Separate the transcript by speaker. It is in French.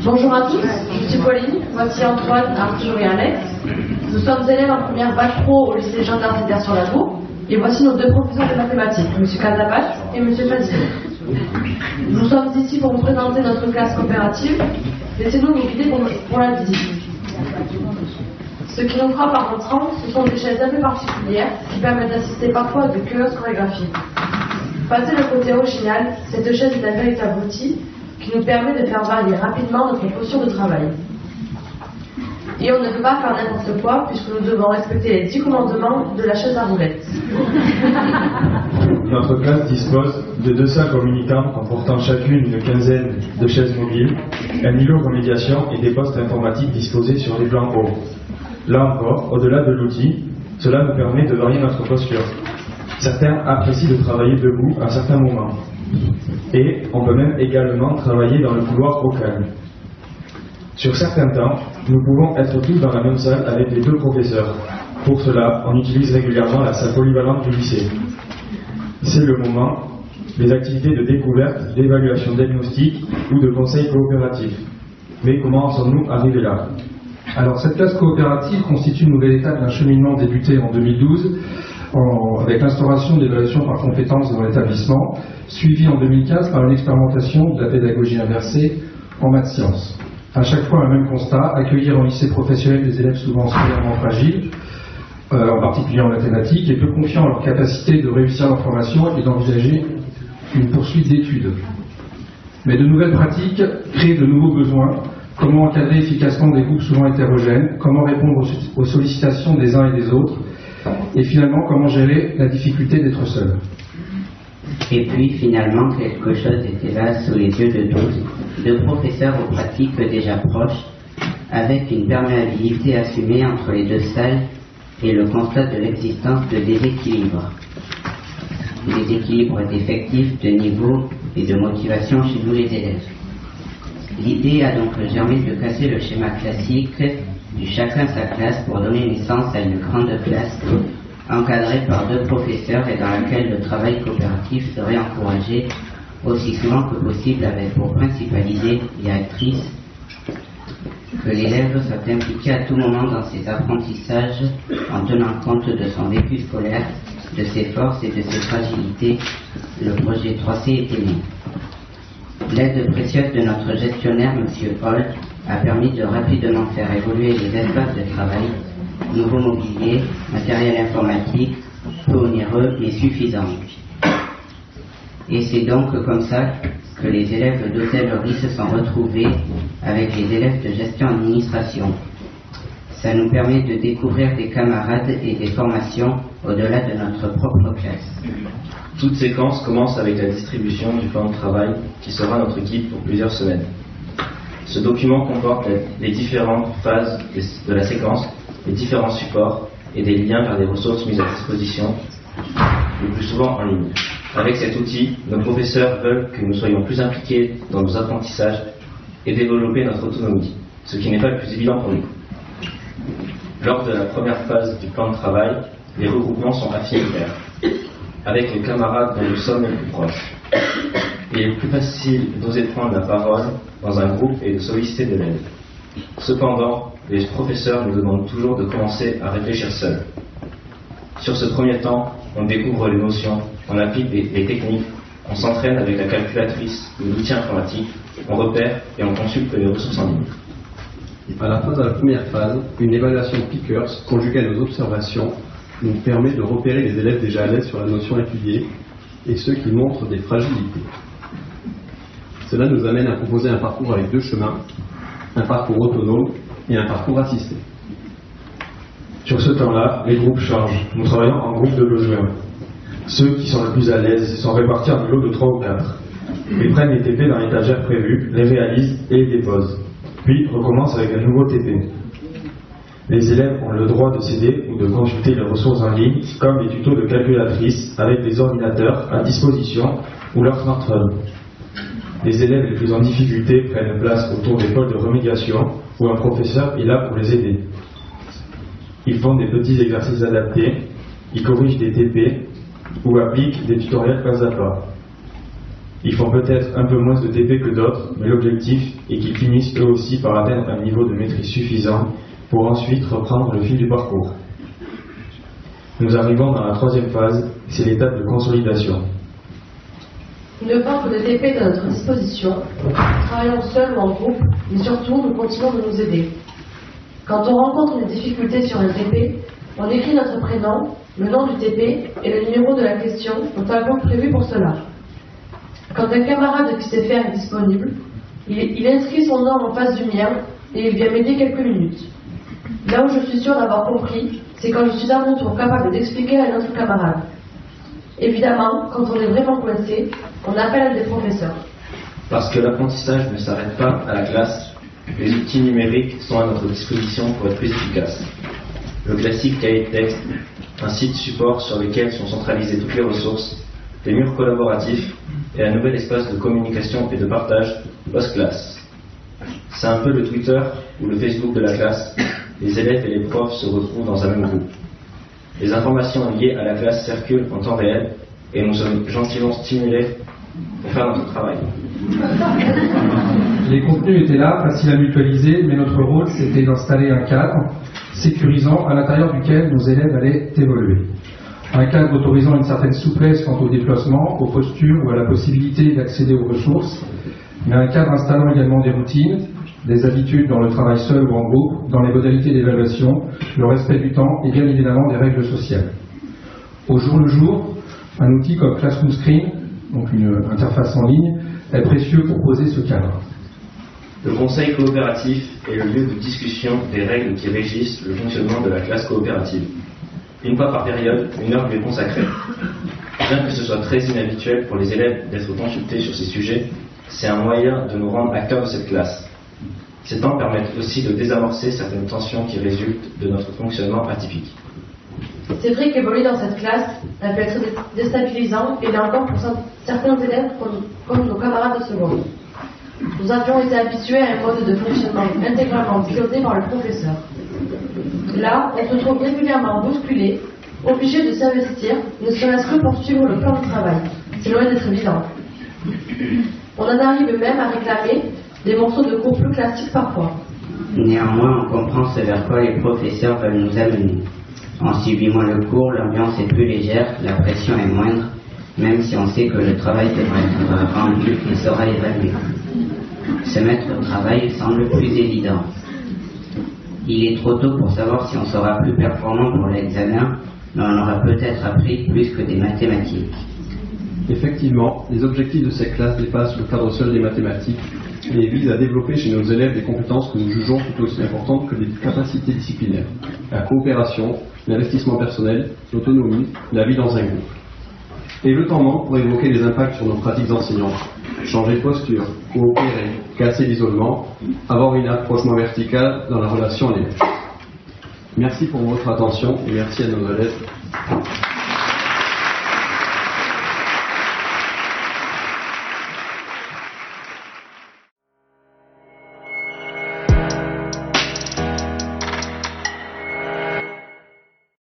Speaker 1: Bonjour à tous, je suis Pauline, voici Antoine, Arthur et Alex. Nous sommes élèves en première bac pro au lycée Jean d'Arcider sur la Bourg, et voici nos deux professeurs de mathématiques, M. Cazapache et M. Fazil. Nous sommes ici pour vous présenter notre classe coopérative. Laissez-nous vous guider pour la visite. Ce qui nous frappe par entrant, ce sont des chaises un peu particulières qui permettent d'assister parfois à de curieuses chorégraphies. Passé le côté original, cette chaise est un véritable outil qui nous permet de faire varier rapidement notre posture de travail. Et on ne peut pas faire n'importe quoi puisque nous devons respecter les 10 commandements de la chaise à roulettes.
Speaker 2: Notre classe dispose de 2 salles communicantes comportant chacune une quinzaine de chaises mobiles, un îlot remédiation et des postes informatiques disposés sur les plans hauts. Là encore, au-delà de l'outil, cela nous permet de varier notre posture. Certains apprécient de travailler debout à certains moments. Et on peut même également travailler dans le couloir au calme. Sur certains temps, nous pouvons être tous dans la même salle avec les 2 professeurs. Pour cela, on utilise régulièrement la salle polyvalente du lycée. C'est le moment des activités de découverte, d'évaluation diagnostique ou de conseil coopératif. Mais comment en sommes-nous arrivés là?
Speaker 3: Alors, cette classe coopérative constitue une nouvelle étape d'un cheminement débuté en 2012 avec l'instauration d'évaluation par compétences dans l'établissement, suivi en 2015 par une expérimentation de la pédagogie inversée en maths sciences. À chaque fois, un même constat, accueillir en lycée professionnel des élèves souvent scolairement fragiles, en particulier en mathématiques, et peu confiants en leur capacité de réussir leur formation et d'envisager une poursuite d'études. Mais de nouvelles pratiques créent de nouveaux besoins. Comment encadrer efficacement des groupes souvent hétérogènes, comment répondre aux sollicitations des uns et des autres, et finalement comment gérer la difficulté d'être seul.
Speaker 4: Et puis finalement quelque chose était là sous les yeux de tous, 2 professeurs aux pratiques déjà proches, avec une perméabilité assumée entre les 2 salles et le constat de l'existence de déséquilibres. Des équilibres d'effectifs, de niveau et de motivation chez nous les élèves. L'idée a donc germé de casser le schéma classique du chacun sa classe pour donner naissance à une grande classe encadrée par 2 professeurs et dans laquelle le travail coopératif serait encouragé aussi souvent que possible avec pour principalisée directrice que l'élève soit impliqué à tout moment dans ses apprentissages en tenant compte de son vécu scolaire, de ses forces et de ses fragilités. Le projet 3C était né. L'aide précieuse de notre gestionnaire, M. Paul, a permis de rapidement faire évoluer les espaces de travail, nouveau mobilier, matériel informatique, peu onéreux mais suffisant. Et c'est donc comme ça que les élèves d'hôtellerie se sont retrouvés avec les élèves de gestion administration. Ça nous permet de découvrir des camarades et des formations au-delà de notre propre classe.
Speaker 5: Toute séquence commence avec la distribution du plan de travail qui sera notre guide pour plusieurs semaines. Ce document comporte les différentes phases de la séquence, les différents supports et des liens vers des ressources mises à disposition, le plus souvent en ligne. Avec cet outil, nos professeurs veulent que nous soyons plus impliqués dans nos apprentissages et développer notre autonomie, ce qui n'est pas le plus évident pour nous. Lors de la première phase du plan de travail, les regroupements sont affinitaires, avec les camarades dont nous sommes les plus proches. Il est plus facile d'oser prendre la parole dans un groupe et de solliciter de l'aide. Cependant, les professeurs nous demandent toujours de commencer à réfléchir seuls. Sur ce premier temps, on découvre les notions, on applique les techniques, on s'entraîne avec la calculatrice ou l'outil informatique, on repère et on consulte les ressources en ligne.
Speaker 6: À la fin de la première phase, une évaluation Pickers conjuguée à nos observations nous permet de repérer les élèves déjà à l'aise sur la notion étudiée et ceux qui montrent des fragilités. Cela nous amène à proposer un parcours avec 2 chemins, un parcours autonome et un parcours assisté.
Speaker 2: Sur ce temps-là, les groupes changent. Nous travaillons en groupe de besoins. Ceux qui sont les plus à l'aise sont répartis en lot de 3 ou 4. Ils prennent les TP dans l'étagère prévue, les réalisent et les déposent. Puis recommencent avec un nouveau TP. Les élèves ont le droit de céder ou de consulter les ressources en ligne, comme les tutos de calculatrice avec des ordinateurs à disposition ou leur smartphone. Les élèves les plus en difficulté prennent place autour des pôles de remédiation où un professeur est là pour les aider. Ils font des petits exercices adaptés, ils corrigent des TP ou appliquent des tutoriels pas à pas. Ils font peut-être un peu moins de TP que d'autres, mais l'objectif est qu'ils finissent eux aussi par atteindre un niveau de maîtrise suffisant pour ensuite reprendre le fil du parcours. Nous arrivons dans la troisième phase, c'est l'étape de consolidation.
Speaker 1: Nous ne pas que de TP à notre disposition, travaillons seuls ou en groupe, mais surtout nous continuons de nous aider. Quand on rencontre des difficultés sur un TP, on écrit notre prénom, le nom du TP et le numéro de la question au tableau prévu pour cela. Quand un camarade qui sait faire est disponible, il inscrit son nom en face du mien et il vient m'aider quelques minutes. Là où je suis sûre d'avoir compris, c'est quand je suis à mon tour capable d'expliquer à un autre camarade. Évidemment, quand on est vraiment coincé, on appelle des professeurs.
Speaker 5: Parce que l'apprentissage ne s'arrête pas à la classe, les outils numériques sont à notre disposition pour être plus efficaces. Le classique cahier de texte, un site support sur lequel sont centralisées toutes les ressources, des murs collaboratifs et un nouvel espace de communication et de partage post-classe. C'est un peu le Twitter ou le Facebook de la classe, les élèves et les profs se retrouvent dans un même groupe. Les informations liées à la classe circulent en temps réel et nous sommes gentiment stimulés pour faire notre travail.
Speaker 3: Les contenus étaient là, faciles à mutualiser, mais notre rôle c'était d'installer un cadre sécurisant à l'intérieur duquel nos élèves allaient évoluer. Un cadre autorisant une certaine souplesse quant au déplacement, aux postures ou à la possibilité d'accéder aux ressources, mais un cadre installant également des routines, des habitudes dans le travail seul ou en groupe, dans les modalités d'évaluation, le respect du temps et bien évidemment des règles sociales. Au jour le jour, un outil comme Classroom Screen, donc une interface en ligne, est précieux pour poser ce cadre.
Speaker 5: Le conseil coopératif est le lieu de discussion des règles qui régissent le fonctionnement de la classe coopérative. Une fois par période, une heure lui est consacrée. Bien que ce soit très inhabituel pour les élèves d'être consultés sur ces sujets, c'est un moyen de nous rendre acteurs de cette classe. Ces temps permettent aussi de désamorcer certaines tensions qui résultent de notre fonctionnement atypique.
Speaker 1: C'est vrai qu'évoluer dans cette classe, ça peut être déstabilisant, et là encore pour certains élèves comme nos camarades de seconde. Nous avions été habitués à un mode de fonctionnement intégralement piloté par le professeur. Là, on se trouve régulièrement bousculé, obligé de s'investir, ne serait-ce que pour suivre le plan de travail. C'est loin d'être évident. On en arrive même à réclamer des morceaux de cours plus classiques parfois.
Speaker 4: Néanmoins, on comprend ce vers quoi les professeurs veulent nous amener. En suivant le cours, l'ambiance est plus légère, la pression est moindre, même si on sait que le travail devrait être rendu et sera évalué. Se mettre au travail semble plus évident. Il est trop tôt pour savoir si on sera plus performant pour l'examen, mais on aura peut-être appris plus que des mathématiques.
Speaker 6: Effectivement, les objectifs de cette classe dépassent le cadre seul des mathématiques et visent à développer chez nos élèves des compétences que nous jugeons tout aussi importantes que des capacités disciplinaires. La coopération, l'investissement personnel, l'autonomie, la vie dans un groupe. Et le temps manque pour évoquer les impacts sur nos pratiques enseignantes. Changer de posture, coopérer, casser l'isolement, avoir une approche moins verticale dans la relation à l'élève. Merci pour votre attention et merci à nos élèves.